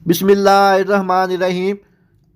बिस्मिल्लाहिर्रहमानिर्रहीम।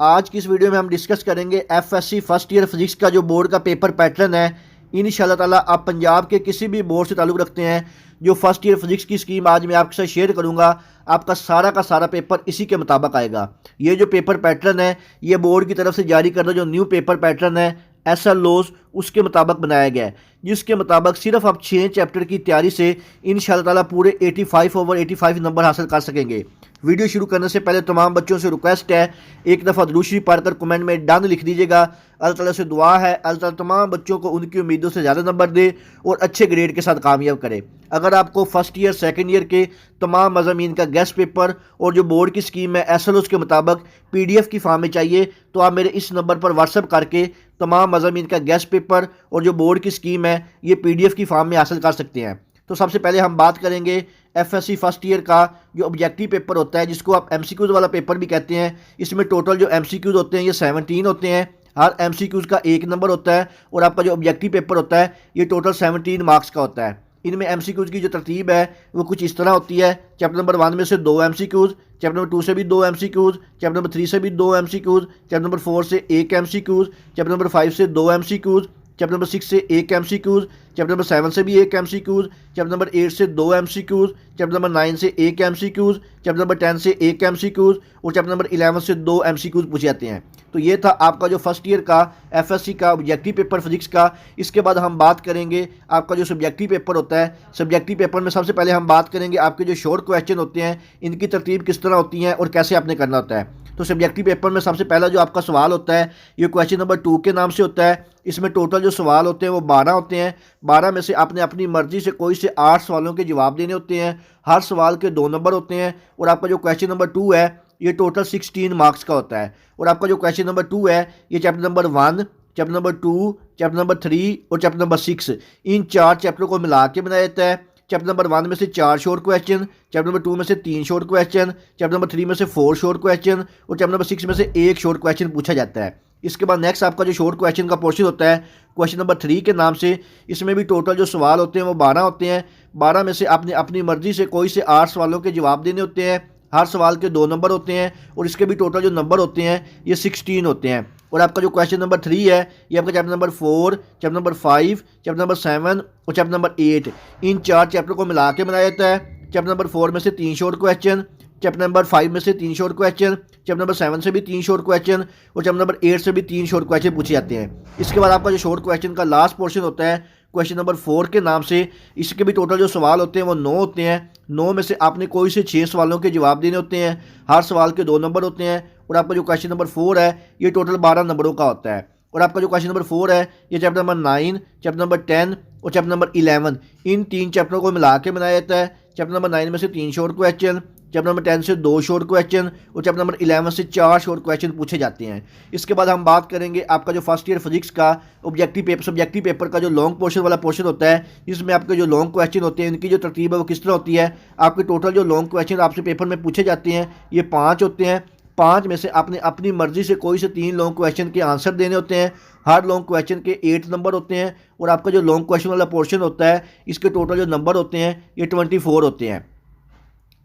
आज की इस वीडियो में हम डिस्कस करेंगे एफएससी फर्स्ट ईयर फिजिक्स का जो बोर्ड का पेपर पैटर्न है। इंशाल्लाह ताला आप पंजाब के किसी भी बोर्ड से ताल्लुक़ रखते हैं, जो फर्स्ट ईयर फिजिक्स की स्कीम आज मैं आपके साथ शेयर करूंगा, आपका सारा का सारा पेपर इसी के मुताबिक आएगा। ये जो पेपर पैटर्न है, ये बोर्ड की तरफ से जारी करदा जो न्यू पेपर पैटर्न है एसएल लॉज, उसके मुताबिक बनाया गया है, जिसके मुताबिक सिर्फ आप 6 चैप्टर की तैयारी से इंशाल्लाह ताला पूरे 85 ओवर 85 नंबर हासिल कर सकेंगे। वीडियो शुरू करने से पहले तमाम बच्चों से रिक्वेस्ट है, एक दफ़ा दुरूद शरीफ पढ़कर कमेंट में डन लिख दीजिएगा। अल्लाह ताला से दुआ है अल्लाह ताला तमाम बच्चों को उनकी उम्मीदों से ज़्यादा नंबर दे और अच्छे ग्रेड के साथ कामयाब करे। अगर आपको फर्स्ट ईयर सेकंड ईयर के तमाम मज़ामीन का गेस्ट पेपर और जो बोर्ड की स्कीम है एसएलओ के मुताबिक पीडीएफ की फॉर्म में चाहिए, तो आप मेरे इस नंबर पर व्हाट्सअप करके तमाम मज़ामीन का गेस्ट पेपर और जो बोर्ड की स्कीम है ये पीडीएफ की फॉर्म में हासिल कर सकते हैं। तो सबसे पहले हम बात करेंगे एफएससी फर्स्ट ईयर का जो ऑब्जेक्टिव पेपर होता है, जिसको आप एमसीक्यूज वाला पेपर भी कहते हैं। इसमें टोटल जो एमसीक्यूज होते हैं ये 17 होते हैं। हर एमसीक्यूज का 1 नंबर होता है और आपका जो ऑब्जेक्टिव पेपर होता है ये टोटल 17 मार्क्स का होता है। इनमें एमसीक्यूज की जो तरतीब है वो कुछ इस तरह होती है। चैप्टर नंबर 1 में से 2 एमसीक्यूज, चैप्टर नंबर 2 से भी 2 एमसीक्यूज, चैप्टर नंबर 3 से भी 2 एमसीक्यूज, चैप्टर नंबर 4 से 1 एमसीक्यूज, चैप्टर नंबर 5 से 2 एमसीक्यूज, चैप्टर नंबर 6 से 1 एमसीक्यूज, चैप्टर नंबर 7 से भी 1 एमसीक्यूज, चैप्टर नंबर 8 से 2 एमसीक्यूज, चैप्टर नंबर 9 से 1 एमसीक्यूज, चैप्टर नंबर 10 से 1 एमसीक्यूज और चैप्टर नंबर 11 से 2 एमसीक्यूज पूछे जाते हैं। तो ये था आपका जो फर्स्ट ईयर का एफएससी का ऑब्जेक्टिव पेपर फिजिक्स का। इसके बाद हम बात करेंगे आपका जो सब्जेक्टिव पेपर होता है। सब्जेक्टिव पेपर में सबसे पहले हम बात करेंगे आपके जो शॉर्ट क्वेश्चन होते हैं, इनकी तरतीब किस तरह होती है और कैसे आपने करना होता है। तो सब्जेक्टिव पेपर में सबसे पहला जो आपका सवाल होता है ये क्वेश्चन नंबर 2 के नाम से होता है। इसमें टोटल जो सवाल होते हैं वो 12 होते हैं। 12 में से आपने अपनी मर्जी से कोई से 8 सवालों के जवाब देने होते हैं। हर सवाल के 2 नंबर होते हैं और आपका जो क्वेश्चन नंबर 2 है ये टोटल 16 मार्क्स का होता है। और आपका जो क्वेश्चन नंबर 2 है ये chapter number 1, chapter number 2, chapter number 3 और चैप्टर नंबर 6, इन 4 चैप्टरों को मिला के बनाया जाता है। चैप्टर नंबर 1 में से 4 शॉर्ट क्वेश्चन, चैप्टर नंबर 2 में से 3 शॉर्ट क्वेश्चन, चैप्टर नंबर 3 में से 4 शॉर्ट क्वेश्चन और चैप्टर नंबर 6 में से 1 शॉर्ट क्वेश्चन पूछा जाता है। इसके बाद नेक्स्ट आपका जो शॉर्ट क्वेश्चन का पोर्शन होता है क्वेश्चन नंबर 3 के नाम से। इसमें भी टोटल जो सवाल होते हैं वो 12 होते हैं। 12 में से आपने अपनी मर्जी से कोई से 8 सवालों के जवाब देने होते हैं। हर सवाल के 2 नंबर होते हैं और इसके भी टोटल जो नंबर होते हैं ये 16 होते हैं। और आपका जो क्वेश्चन नंबर 3 है ये आपका chapter number 4, chapter number 5, chapter number 7 और चैप्टर नंबर 8, इन 4 चैप्टर को मिला के बनाया जाता है। चैप्टर नंबर 4 में से 3 शॉर्ट क्वेश्चन, चैप्टर नंबर 5 में से 3 शॉर्ट क्वेश्चन, चैप्टर नंबर 7 से भी 3 शॉर्ट क्वेश्चन और चैप्टर नंबर 8 से भी 3 शॉर्ट क्वेश्चन पूछे जाते हैं। इसके बाद आपका जो शॉर्ट क्वेश्चन का लास्ट पोर्शन होता है क्वेश्चन नंबर 4 के नाम से। इसके भी टोटल जो सवाल होते हैं वो 9 होते हैं। 9 में से आपने कोई से 6 सवालों के जवाब देने होते हैं। हर सवाल के 2 नंबर होते हैं और आपका जो क्वेश्चन नंबर 4 है ये टोटल 12 नंबरों का होता है। और आपका जो क्वेश्चन नंबर 4 है ये चैप्टर नंबर 9, चैप्टर नंबर 10 और चैप्टर नंबर 11, इन 3 चैप्टरों को मिला के बनाया जाता है। चैप्टर नंबर 9 में से 3 शॉर्ट क्वेश्चन, चैप्टर नंबर 10 से 2 शॉर्ट क्वेश्चन और चैप्टर नंबर 11 से 4 शॉर्ट क्वेश्चन पूछे जाते हैं। इसके बाद हम बात करेंगे आपका जो फर्स्ट ईयर फिजिक्स का ऑब्जेक्टिव पेपर सब्जेक्टिव पेपर का जो लॉन्ग पोर्शन वाला पोर्शन होता है, जिसमें आपके जो लॉन्ग क्वेश्चन होते हैं इनकी जो तरतीब है वो किस तरह होती है। आपके टोटल जो लॉन्ग क्वेश्चन आपसे पेपर में पूछे जाते हैं ये 5 होते हैं। 5 में से आपने अपनी मर्जी से कोई से 3 लॉन्ग क्वेश्चन के आंसर देने होते हैं। हर लॉन्ग क्वेश्चन के 8 नंबर होते हैं और आपका जो लॉन्ग क्वेश्चन वाला पोर्शन होता है इसके टोटल जो नंबर होते हैं ये 24 होते हैं।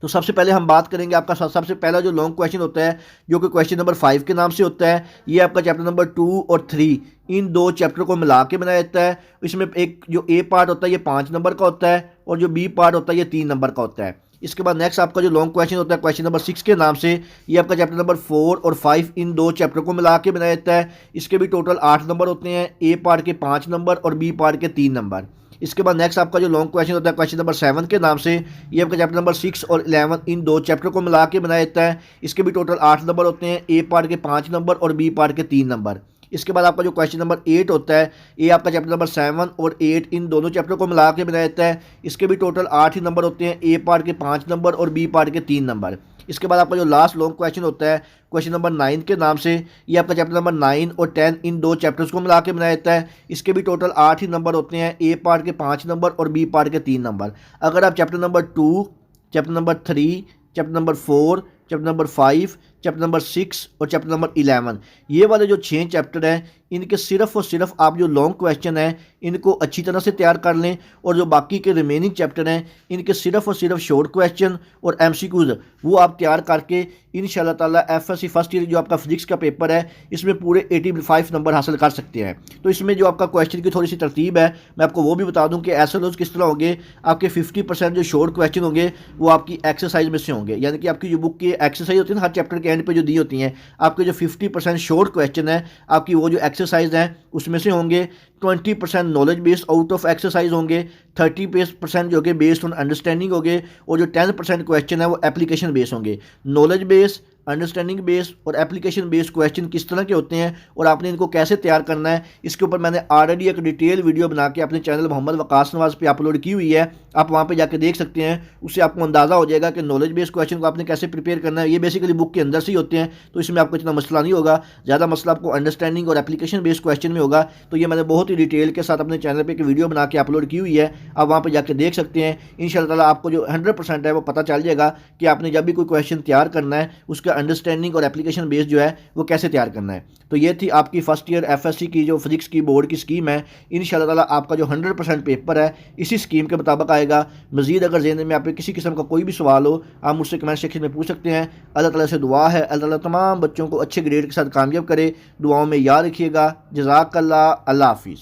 तो सबसे पहले हम बात करेंगे आपका सबसे पहला जो लॉन्ग क्वेश्चन होता है जो कि क्वेश्चन नंबर 5 के नाम से होता है। ये आपका चैप्टर नंबर 2 और 3 इन 2 चैप्टर को मिला के बनाया जाता है। इसमें एक जो ए पार्ट होता है ये 5 नंबर का होता है और जो बी पार्ट होता है ये 3 नंबर का होता है। इसके बाद नेक्स्ट आपका जो लॉन्ग क्वेश्चन होता है क्वेश्चन नंबर 6 के नाम से। ये आपका चैप्टर नंबर 4 और 5 इन 2 चैप्टर को मिला के बनाया जाता है। इसके भी टोटल 8 नंबर होते हैं। ए पार्ट के 5 नंबर और बी पार्ट के 3 नंबर। इसके बाद नेक्स्ट आपका जो लॉन्ग क्वेश्चन होता है क्वेश्चन नंबर 7 के नाम से। ये आपका चैप्टर नंबर 6 और 11 इन 2 चैप्टर को मिला के बनाया जाता है। इसके भी टोटल 8 नंबर होते हैं। ए पार्ट के 5 नंबर और बी पार्ट के 3 नंबर। इसके बाद आपका जो क्वेश्चन नंबर 8 होता है ये आपका चैप्टर नंबर 7 और 8 इन दोनों चैप्टर को मिला के बनाया जाता है। इसके भी टोटल 8 ही नंबर होते हैं। ए पार्ट के 5 नंबर और बी पार्ट के 3 नंबर। इसके बाद आपका जो लास्ट लॉन्ग क्वेश्चन होता है क्वेश्चन नंबर 9 के नाम से। ये आपका चैप्टर नंबर 9 और 10 इन 2 चैप्टर्स को मिला के बनाया जाता है। इसके भी टोटल 8 ही नंबर होते हैं। ए पार्ट के 5 नंबर और बी पार्ट के 3 नंबर। अगर आप chapter number 2, chapter number 3, chapter number 4, chapter number 5, chapter number 6 और चैप्टर नंबर 11। ये वाले जो 6 चैप्टर हैं इनके सिर्फ और सिर्फ आप जो लॉन्ग क्वेश्चन हैं इनको अच्छी तरह से तैयार कर लें, और जो बाकी के रिमेनिंग चैप्टर हैं इनके सिर्फ और सिर्फ शॉर्ट क्वेश्चन और एमसीक्यूज वो आप तैयार करके इंशाल्लाह ताला एफएससी फर्स्ट ईयर जो आपका फिजिक्स का पेपर है इसमें पूरे 85 नंबर हासिल कर सकते हैं। तो इसमें जो आपका क्वेश्चन की थोड़ी सी तरतीब है मैं आपको वो भी बता दूं कि एसएलओज किस तरह होंगे। आपके 50% जो शॉर्ट क्वेश्चन होंगे वो आपकी एक्सरसाइज में से होंगे, यानी कि आपकी जो बुक की एक्सरसाइज होती है ना हर चैप्टर के एंड पे जो दी होती हैं, आपके जो 50% शॉर्ट क्वेश्चन है आपकी वो जो एक्सरसाइज है उसमें से होंगे। 20% knowledge based out of exercise होंगे, 30% जो कि बेस्ड ऑन अंडरस्टैंडिंग होंगे, और जो 10% क्वेश्चन है वो एप्लीकेशन बेस्ड होंगे। नॉलेज बेस्ड, अंडरस्टैंडिंग बेस्ड और एप्लीकेशन बेस्ड क्वेश्चन किस तरह के होते हैं और आपने इनको कैसे तैयार करना है इसके ऊपर मैंने ऑलरेडी एक डिटेल वीडियो बना के अपने चैनल मोहम्मद वकास नवाज पे अपलोड की हुई है, आप वहाँ पे जाके देख सकते हैं। उससे आपको अंदाज़ा हो जाएगा कि नॉलेज बेस्ड क्वेश्चन को आपने कैसे प्रिपेयर करना है। ये बेसिकली बुक के अंदर से ही होते हैं तो इसमें आपको इतना मसला नहीं होगा, ज़्यादा मसला आपको अंडरस्टैंडिंग और एप्लीकेशन बेस्ड क्वेश्चन में होगा। तो ये मैंने बहुत ही डिटेल के साथ अपने चैनल पर एक वीडियो बना के अपलोड की हुई है, आप वहाँ पर जाके देख सकते हैं। इंशाल्लाह ताला आपको जो 100% है वो पता चल जाएगा कि आपने जब भी कोई क्वेश्चन तैयार करना है उसका अंडरस्टैंडिंग और एप्लीकेशन बेस्ड जो है वो कैसे तैयार करना है। तो ये थी आपकी फर्स्ट ईयर एफएससी की जो फिजिक्स की बोर्ड की स्कीम है। इंशाल्लाह ताला आपका जो 100% पेपर है इसी स्कीम के मुताबिक आएगा। मजीद अगर ज़हन में आप पे किसी किस्म का कोई भी सवाल हो आप मुझसे कमेंट सेक्शन में पूछ सकते हैं। अल्लाह ताला से दुआ है अल्लाह ताला तमाम बच्चों को अच्छे ग्रेड के साथ कामयाब करे। दुआओं में याद रखिएगा। जज़ाकल्लाह। अल्लाह हाफिज़।